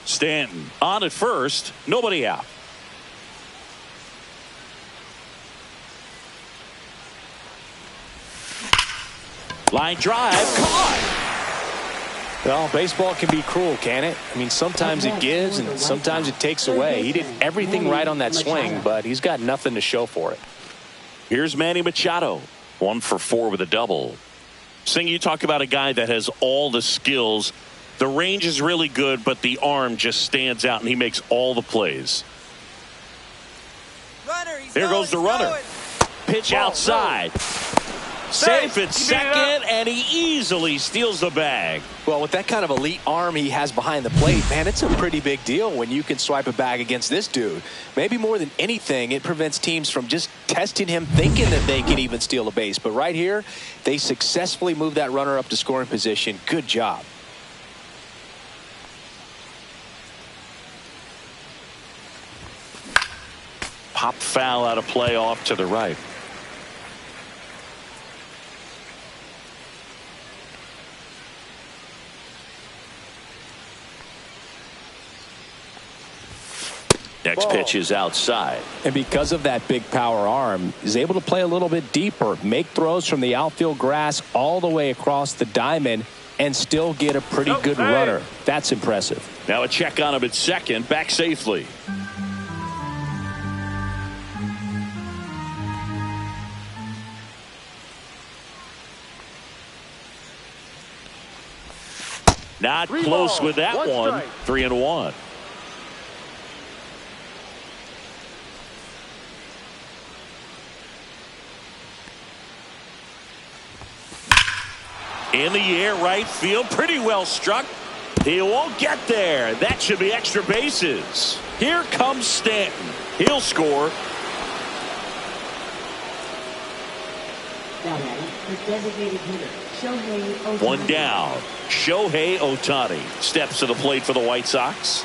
Stanton on at first, nobody out. Line drive, caught. Well, baseball can be cruel, can it? I mean, sometimes it gives and sometimes it takes away. He did everything right on that swing, but he's got nothing to show for it. Here's Manny Machado, 1 for 4 with a double. Sing, you talk about a guy that has all the skills. The range is really good, but the arm just stands out, and he makes all the plays. Runner, There goes the runner. Pitch outside. Safe at second, and he easily steals the bag. Well, with that kind of elite arm he has behind the plate, man, it's a pretty big deal when you can swipe a bag against this dude. Maybe more than anything, it prevents teams from just testing him, thinking that they can even steal a base. But right here, they successfully move that runner up to scoring position. Good job. Pop foul out of play off to the right. Next pitch is outside. And because of that big power arm, he's able to play a little bit deeper, make throws from the outfield grass all the way across the diamond, and still get a pretty good runner. That's impressive. Now a check on him at second, back safely. Not close with that one. 3-1. In the air, right field, pretty well struck. He won't get there. That should be extra bases. Here comes Stanton. He'll score. Now batting, the designated hitter, Shohei Ohtani. One down. Shohei Ohtani steps to the plate for the White Sox.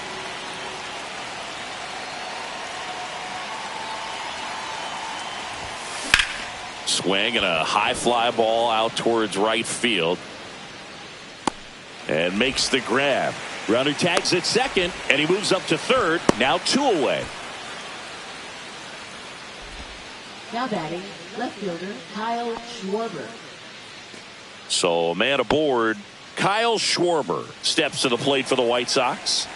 Swing and a high fly ball out towards right field. And makes the grab. Runner tags at second, and he moves up to third. Now 2 away. Now batting, left fielder, Kyle Schwarber. So a man aboard. Kyle Schwarber steps to the plate for the White Sox.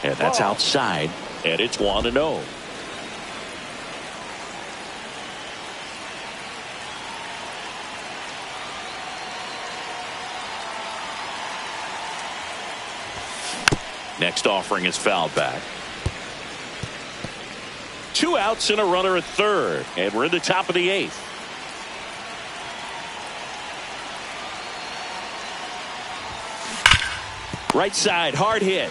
And that's outside, and it's 1-0. Next offering is fouled back. 2 outs and a runner at third, and we're in the top of the 8th. Right side, hard hit.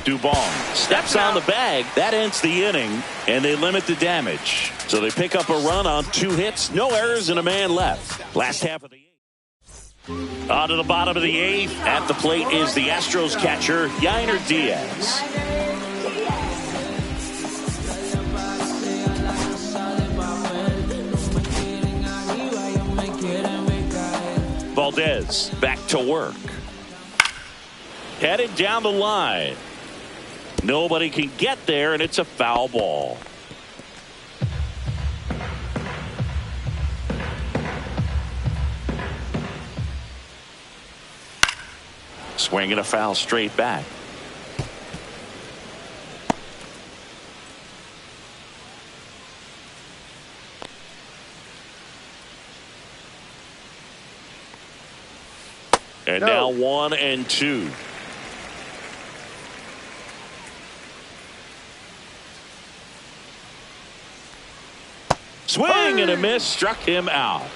Dubon steps on the bag. That ends the inning, and they limit the damage. So they pick up a run on 2 hits, no errors, and a man left. Last half of the 8th. On to the bottom of the 8th. At the plate is the Astros catcher, Yainer Diaz. Valdez back to work. Headed down the line. Nobody can get there, and it's a foul ball. Swinging a foul straight back. And now 1-2. Swing and a miss, struck him out.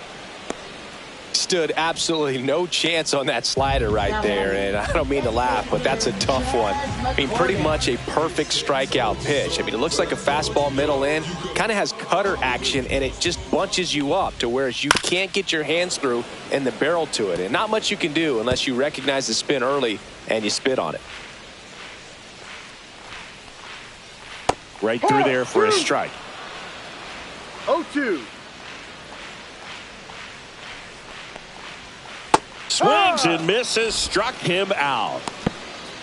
Stood absolutely no chance on that slider right there, and I don't mean to laugh, but that's a tough one. I mean, pretty much a perfect strikeout pitch. I mean, it looks like a fastball middle in, kind of has cutter action, and it just bunches you up to where you can't get your hands through and the barrel to it, and not much you can do unless you recognize the spin early and you spit on it. Right through there for a strike. 0-2. Swings and misses, struck him out.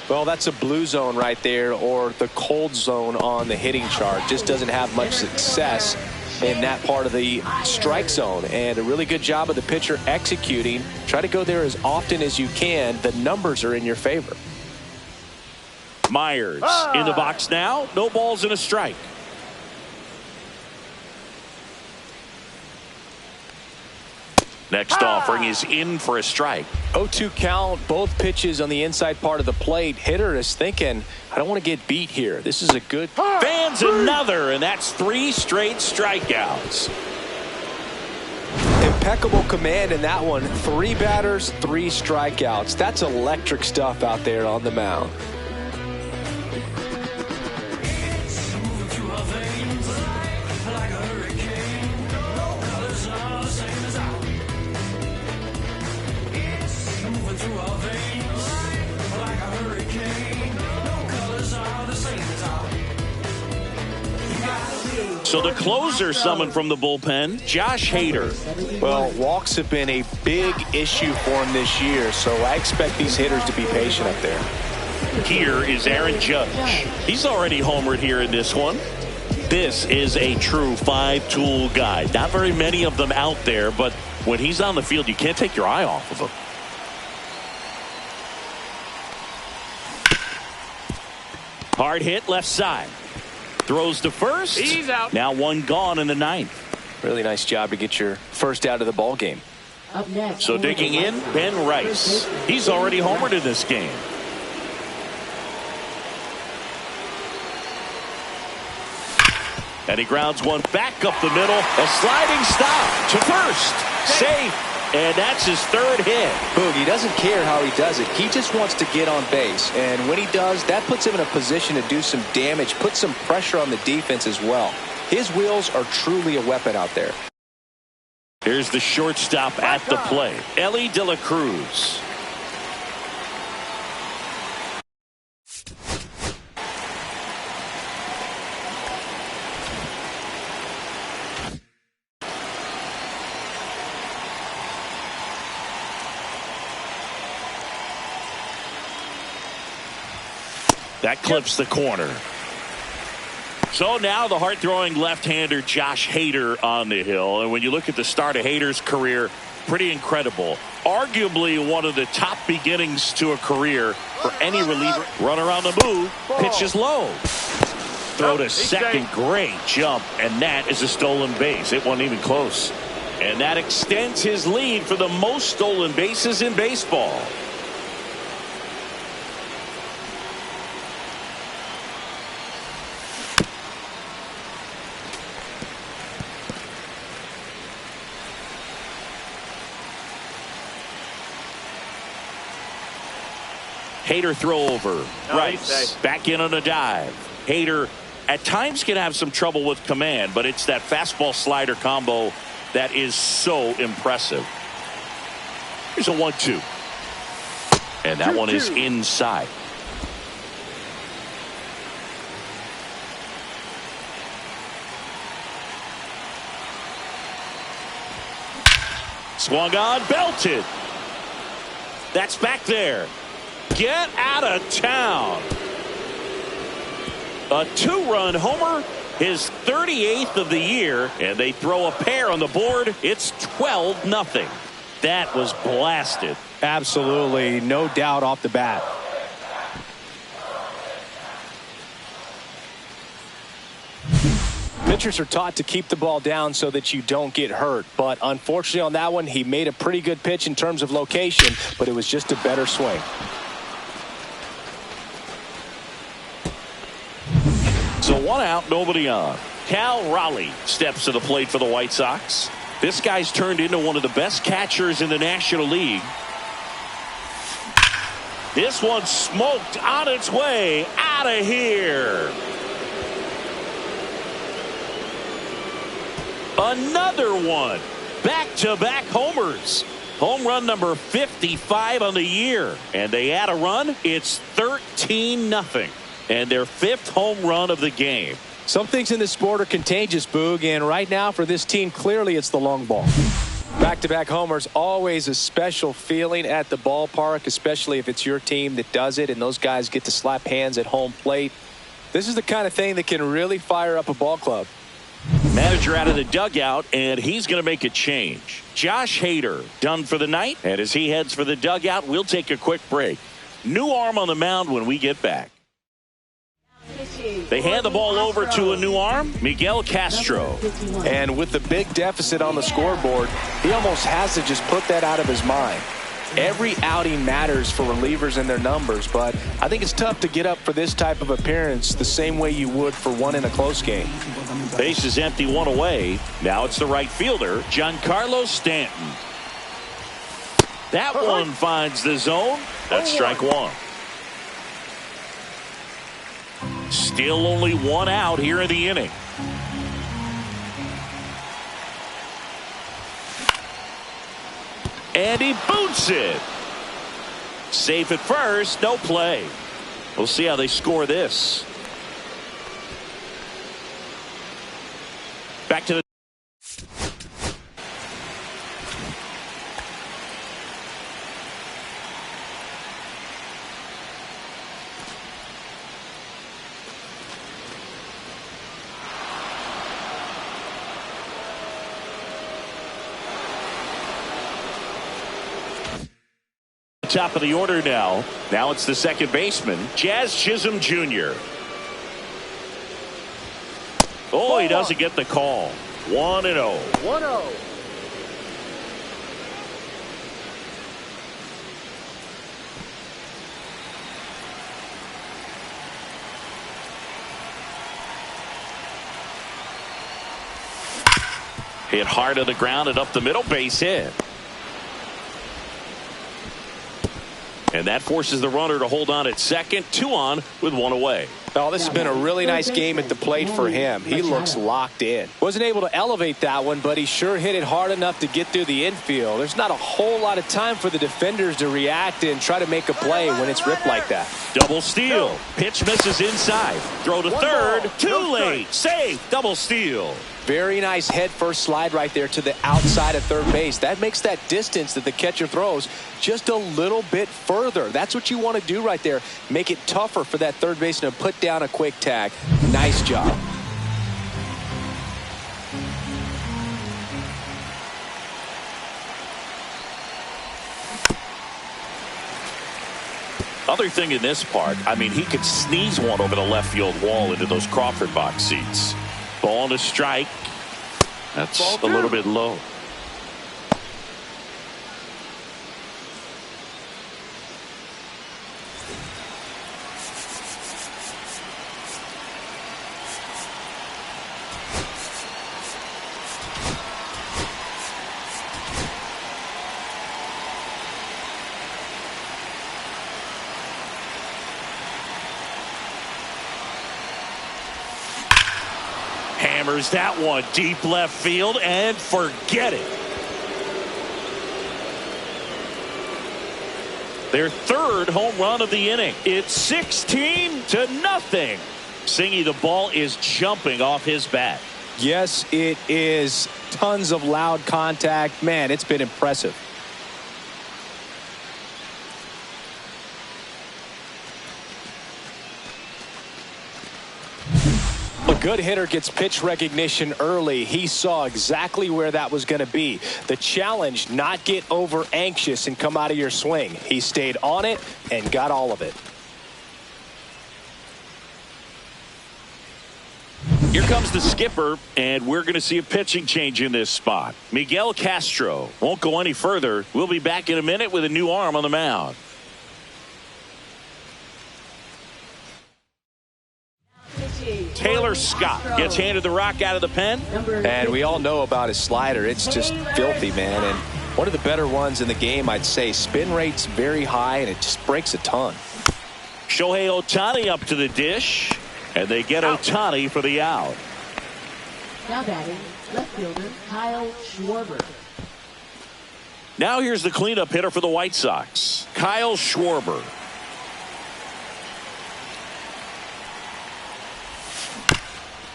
Well, that's a blue zone right there, or the cold zone on the hitting chart. Just doesn't have much success in that part of the strike zone, and a really good job of the pitcher executing. Try to go there as often as you can. The numbers are in your favor. Myers in the box now. No balls and a strike. Next offering is in for a strike. 0-2 count, both pitches on the inside part of the plate. Hitter is thinking, I don't want to get beat here. This is a good. Fans another, and that's 3 straight strikeouts. Impeccable command in that one. 3 batters, 3 strikeouts. That's electric stuff out there on the mound. So the closer summoned from the bullpen, Josh Hader. Well, walks have been a big issue for him this year, so I expect these hitters to be patient up there. Here is Aaron Judge. He's already homered here in this one. This is a true 5-tool guy. Not very many of them out there, but when he's on the field, you can't take your eye off of him. Hard hit left side. Throws to first. He's out. Now 1 gone in the 9th. Really nice job to get your first out of the ball game. Up next, So digging in, Ben Rice. He's already homered in this game. And he grounds one back up the middle. A sliding stop to first. Safe. And that's his 3rd hit. Boog, doesn't care how he does it. He just wants to get on base. And when he does, that puts him in a position to do some damage, put some pressure on the defense as well. His wheels are truly a weapon out there. Here's the shortstop at the plate, Ellie De La Cruz. That clips the corner. So now the hard-throwing left-hander Josh Hader on the hill. And when you look at the start of Hader's career, pretty incredible. Arguably one of the top beginnings to a career for any reliever. Runner on the move. Pitches low. Throw to second. Great jump. And that is a stolen base. It wasn't even close. And that extends his lead for the most stolen bases in baseball. Hader throw over. Rice back in on a dive. Hader at times can have some trouble with command, but it's that fastball slider combo that is so impressive. Here's a 1-2. And that one is inside. Swung on, belted. That's back there. Get out of town. A 2-run homer, his 38th of the year, and they throw a pair on the board. It's 12-0. That was blasted. Absolutely, no doubt off the bat. Pitchers are taught to keep the ball down so that you don't get hurt. But unfortunately on that one, he made a pretty good pitch in terms of location, but it was just a better swing. So 1 out, nobody on. Cal Raleigh steps to the plate for the White Sox. This guy's turned into one of the best catchers in the National League. This one smoked on its way out of here. Another one. Back-to-back homers. Home run number 55 on the year. And they add a run. It's 13-0. And their 5th home run of the game. Some things in this sport are contagious, Boog, and right now for this team, clearly it's the long ball. Back-to-back homers, always a special feeling at the ballpark, especially if it's your team that does it and those guys get to slap hands at home plate. This is the kind of thing that can really fire up a ball club. Manager out of the dugout, and he's going to make a change. Josh Hader done for the night, and as he heads for the dugout, we'll take a quick break. New arm on the mound when we get back. This They hand the ball over to a new arm, Miguel Castro. And with the big deficit on the scoreboard, he almost has to just put that out of his mind. Every outing matters for relievers and their numbers, but I think it's tough to get up for this type of appearance the same way you would for one in a close game. Base is empty, one away. Now it's the right fielder, Giancarlo Stanton. That one finds the zone. That's strike one. Still only one out here in the inning. And he boots it. Safe at first, no play. We'll see how they score this. Back to the top of the order now. Now it's the second baseman, Jazz Chisholm Jr. Oh, he doesn't get the call. 1-0. 1-0. Hit hard to the ground and up the middle, base hit. And that forces the runner to hold on at second. 2 on with 1 away. Oh, this has been a really nice game at the plate for him. He looks locked in. Wasn't able to elevate that one, but he sure hit it hard enough to get through the infield. There's not a whole lot of time for the defenders to react and try to make a play when it's ripped like that. Double steal. Pitch misses inside. Throw to third. Too late. Safe. Double steal. Very nice head first slide right there to the outside of third base. That makes that distance that the catcher throws just a little bit further. That's what you want to do right there. Make it tougher for that third baseman to put down a quick tag. Nice job. Other thing in this part, I mean, he could sneeze one over the left field wall into those Crawford box seats. Ball to strike. That's a little bit low. Hammers that one deep left field and forget it. Their third home run of the inning. It's 16-0. Singy, the ball is jumping off his bat. Yes, it is. Tons of loud contact. Man, it's been impressive. A good hitter gets pitch recognition early. He saw exactly where that was going to be. The challenge, not get over anxious and come out of your swing. He stayed on it and got all of it. Here comes the skipper, and we're going to see a pitching change in this spot. Miguel Castro won't go any further. We'll be back in a minute with a new arm on the mound. Taylor Scott gets handed the rock out of the pen. And we all know about his slider. It's just filthy, man. And one of the better ones in the game, I'd say. Spin rate's very high, and it just breaks a ton. Shohei Ohtani up to the dish, and they get Ohtani for the out. Now batting, left fielder Kyle Schwarber. Now here's the cleanup hitter for the White Sox, Kyle Schwarber.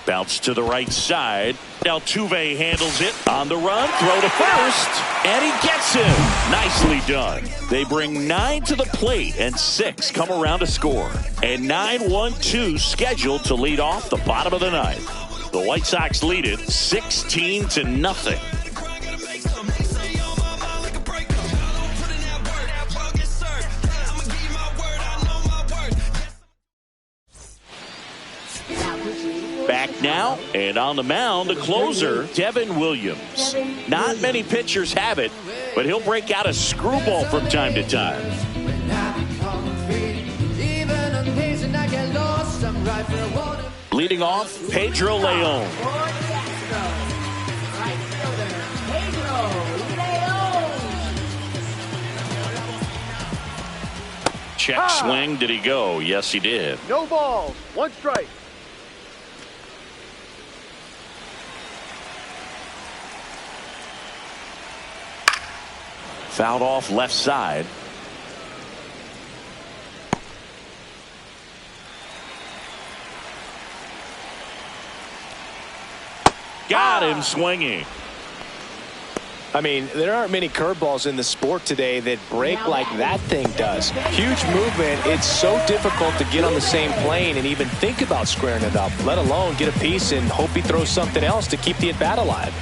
Bounce to the right side. Altuve handles it on the run. Throw to first. And he gets him. Nicely done. They bring 9 to the plate and 6 come around to score. And 9-1-2 scheduled to lead off the bottom of the ninth. The White Sox lead it 16-0. Now, and on the mound, the closer, Devin Williams. Not many pitchers have it, but he'll break out a screwball from time to time. Leading off, Pedro Leon. Check swing. Did he go? Yes, he did. No balls. 1 strike. Fouled off left side. Got him swinging. I mean, there aren't many curveballs in the sport today that break like that thing does. Huge movement. It's so difficult to get on the same plane and even think about squaring it up, let alone get a piece and hope he throws something else to keep the at-bat alive.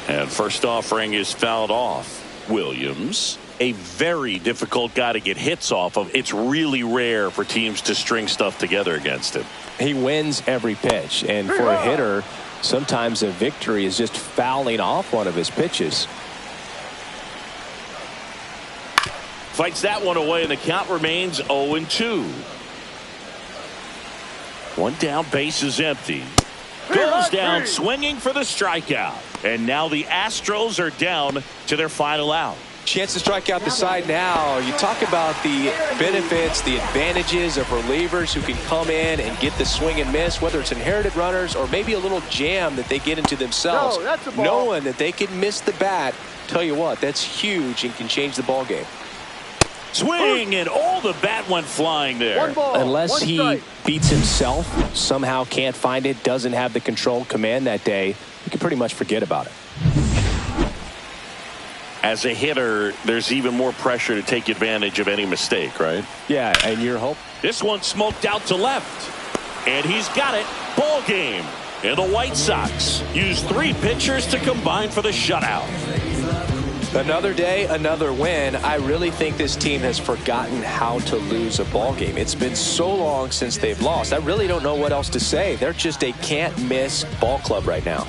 And first offering is fouled off. Williams, a very difficult guy to get hits off of. It's really rare for teams to string stuff together against him. He wins every pitch, and for a hitter, sometimes a victory is just fouling off one of his pitches. Fights that one away, and the count remains 0-2. One down, base is empty. Goes down swinging for the strikeout. And now the Astros are down to their final out. Chance to strike out the side now. You talk about the benefits, the advantages of relievers who can come in and get the swing and miss, whether it's inherited runners or maybe a little jam that they get into themselves. No, that's a ball. Knowing that they can miss the bat, tell you what, that's huge and can change the ball game. Swing, and all the bat went flying there. 1 ball. Unless 1 he strike. beats himself, somehow can't find it, doesn't have the control command that day, you can pretty much forget about it. As a hitter, there's even more pressure to take advantage of any mistake, right? Yeah, and your hope. This one smoked out to left. And he's got it. Ball game. And the White Sox use 3 pitchers to combine for the shutout. Another day, another win. I really think this team has forgotten how to lose a ball game. It's been so long since they've lost. I really don't know what else to say. They're just a can't-miss ball club right now.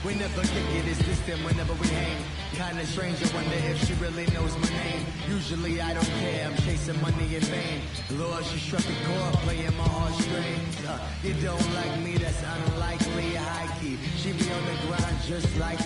We never kick it, it's distant whenever we hang. Kinda strange, I wonder if she really knows my name. Usually I don't care, I'm chasing money in vain. Lord, she struck a chord, playing my heartstrings. You don't like me, that's unlikely, high key. She be on the grind just like